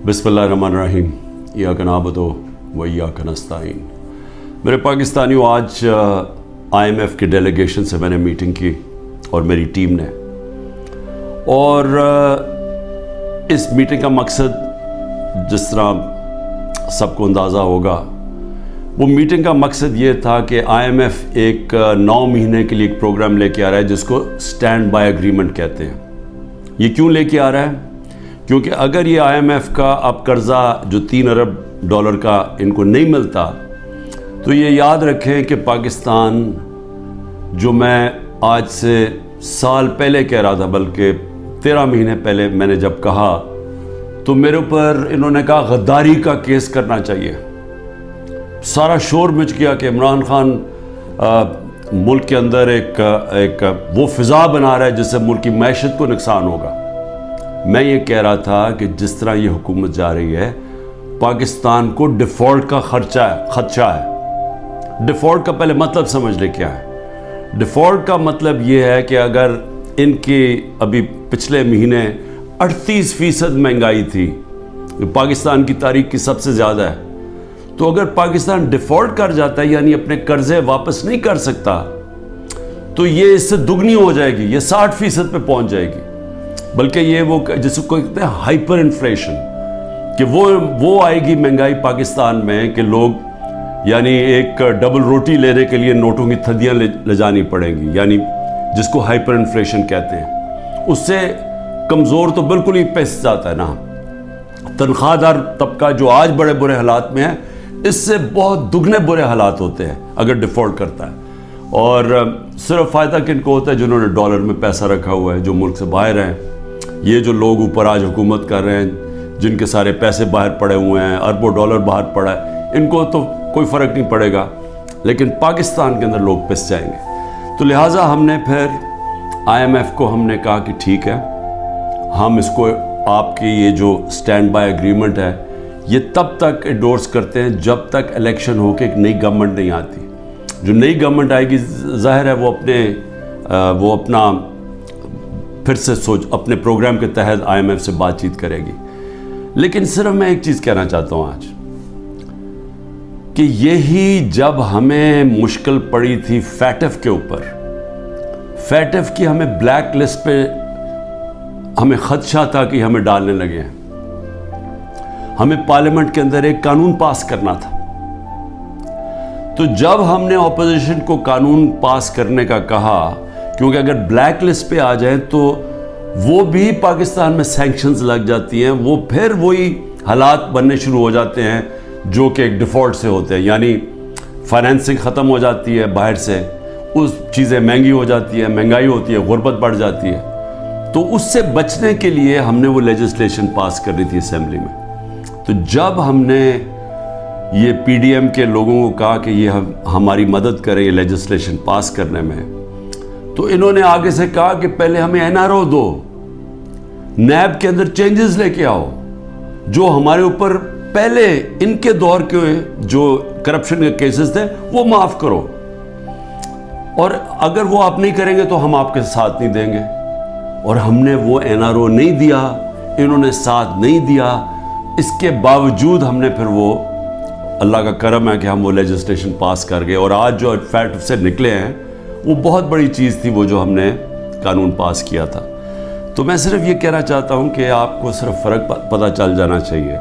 बिस्मिल्लाहिर्रहमानिर्रहीम इय्याका नअबुदु व इय्याका नस्तईन। मेरे पाकिस्तानियों, आज IMF के डेलीगेशन से मैंने मीटिंग की और मेरी टीम ने, और इस मीटिंग का मकसद जिस तरह सबको अंदाज़ा होगा, वो मीटिंग का मकसद ये था कि IMF एक 9 महीने के लिए एक प्रोग्राम लेके आ रहा है जिसको स्टैंड बाय एग्रीमेंट कहते हैं। ये क्यों लेके आ रहा है? क्योंकि अगर ये IMF का अब कर्ज़ा जो $3 अरब का इनको नहीं मिलता, तो ये याद रखें कि पाकिस्तान, जो मैं आज से साल पहले कह रहा था, बल्कि 13 महीने पहले मैंने जब कहा, तो मेरे ऊपर इन्होंने कहा गद्दारी का केस करना चाहिए। सारा शोर मच गया कि इमरान खान मुल्क के अंदर एक वो फ़िज़ा बना रहा है जिससे मुल्क की मैशत को नुकसान होगा। मैं ये कह रहा था कि जिस तरह ये हुकूमत जा रही है, पाकिस्तान को डिफ़ॉल्ट का खदशा है। डिफ़ॉल्ट का पहले मतलब समझ ले क्या है। डिफ़ॉल्ट का मतलब ये है कि अगर इनकी अभी पिछले महीने 38% महंगाई थी, जो पाकिस्तान की तारीख की सबसे ज़्यादा है, तो अगर पाकिस्तान डिफ़ॉल्ट कर जाता है, यानी अपने कर्ज़े वापस नहीं कर सकता, तो ये इससे दुगनी हो जाएगी, ये 60% पे पहुंच जाएगी। बल्कि ये वो जिसको कहते हैं हाइपर इन्फ्लेशन, कि वो आएगी महंगाई पाकिस्तान में कि लोग, यानी एक डबल रोटी लेने के लिए नोटों की थदियाँ ले जानी पड़ेंगी, यानी जिसको हाइपर इन्फ्लेशन कहते हैं। उससे कमज़ोर तो बिल्कुल ही पिस जाता है ना। तनख्वाहदार तबका जो आज बड़े बुरे हालात में है, इससे बहुत दुगने बुरे हालात होते हैं अगर डिफ़ॉल्ट करता है। और सिर्फ फ़ायदा किनको होता है? जिन्होंने डॉलर में पैसा रखा हुआ है, जो मुल्क से बाहर हैं। ये जो लोग ऊपर आज हुकूमत कर रहे हैं, जिनके सारे पैसे बाहर पड़े हुए हैं, अरबों डॉलर बाहर पड़ा है, इनको तो कोई फ़र्क नहीं पड़ेगा, लेकिन पाकिस्तान के अंदर लोग पिस जाएंगे। तो लिहाजा हमने फिर IMF को हमने कहा कि ठीक है, हम इसको आपकी ये जो स्टैंड बाय एग्रीमेंट है, ये तब तक एंडोर्स करते हैं जब तक इलेक्शन हो के एक नई गवर्नमेंट नहीं आती। जो नई गवर्नमेंट आएगी, ज़ाहिर है वो अपना फिर से अपने प्रोग्राम के तहत IMF से बातचीत करेगी। लेकिन सिर्फ मैं एक चीज़ कहना चाहता हूँ आज, कि यही जब हमें मुश्किल पड़ी थी FATF के ऊपर, FATF की हमें ब्लैक लिस्ट पे हमें खदशा था कि हमें डालने लगे हैं। हमें पार्लियामेंट के अंदर एक कानून पास करना था। तो जब हमने ऑपोजिशन को कानून पास करने का कहा, क्योंकि अगर ब्लैक लिस्ट पे आ जाए तो वो भी पाकिस्तान में सैंक्शंस लग जाती हैं, वो फिर वही हालात बनने शुरू हो जाते हैं जो कि एक डिफ़ॉल्ट से होते हैं, यानी फाइनेंसिंग ख़त्म हो जाती है बाहर से, उस चीज़ें महंगी हो जाती है, महंगाई होती है, गुर्बत बढ़ जाती है। तो उससे बचने के लिए हमने वो लेजिस्लेशन पास कर दी थी असेंबली में। तो जब हमने ये PDM के लोगों को कहा कि ये हमारी मदद करें ये लेजिस्लेशन पास करने में, तो इन्होंने आगे से कहा कि पहले हमें NRO दो, नैब के अंदर चेंजेस लेके आओ, जो हमारे ऊपर पहले इनके दौर के जो करप्शन के केसेस थे वो माफ़ करो, और अगर वो आप नहीं करेंगे तो हम आपके साथ नहीं देंगे। और हमने वो NRO नहीं दिया, इन्होंने साथ नहीं दिया। इसके बावजूद हमने फिर वो, अल्लाह का करम है कि हम वो लेजिस्लेशन पास कर गए, और आज जो FATF से निकले हैं वो बहुत बड़ी चीज़ थी, वो जो हमने कानून पास किया था। तो मैं सिर्फ ये कहना चाहता हूँ कि आपको सिर्फ फ़र्क पता चल जाना चाहिए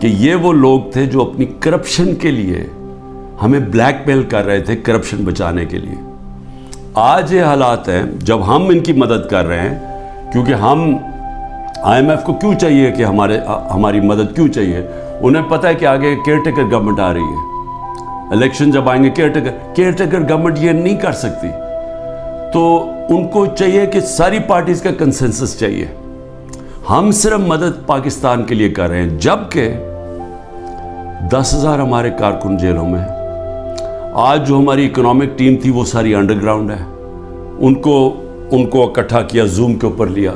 कि ये वो लोग थे जो अपनी करप्शन के लिए हमें ब्लैकमेल कर रहे थे, करप्शन बचाने के लिए। आज ये हालात हैं जब हम इनकी मदद कर रहे हैं, क्योंकि हम IMF को क्यों चाहिए कि हमारी मदद क्यों चाहिए? उन्हें पता है कि आगे केयरटेकर गवर्नमेंट आ रही है, इलेक्शन जब आएंगे केयरटेकर गवर्नमेंट ये नहीं कर सकती, तो उनको चाहिए कि सारी पार्टीज का कंसेंसस चाहिए। हम सिर्फ मदद पाकिस्तान के लिए कर रहे हैं, जबकि 10,000 हमारे कारकुन जेलों में हैं। आज जो हमारी इकोनॉमिक टीम थी वो सारी अंडरग्राउंड है, उनको इकट्ठा किया, जूम के ऊपर लिया।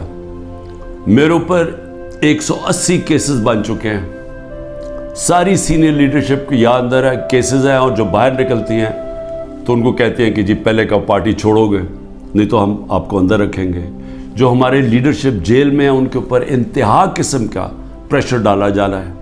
मेरे ऊपर 180 केसेस बन चुके हैं। सारी सीनियर लीडरशिप की याद अंदर है केसेस हैं, और जो बाहर निकलती हैं तो उनको कहते हैं कि जी पहले का पार्टी छोड़ोगे, नहीं तो हम आपको अंदर रखेंगे। जो हमारे लीडरशिप जेल में है उनके ऊपर इंतहा किस्म का پریشر ڈالا جا رہا ہے.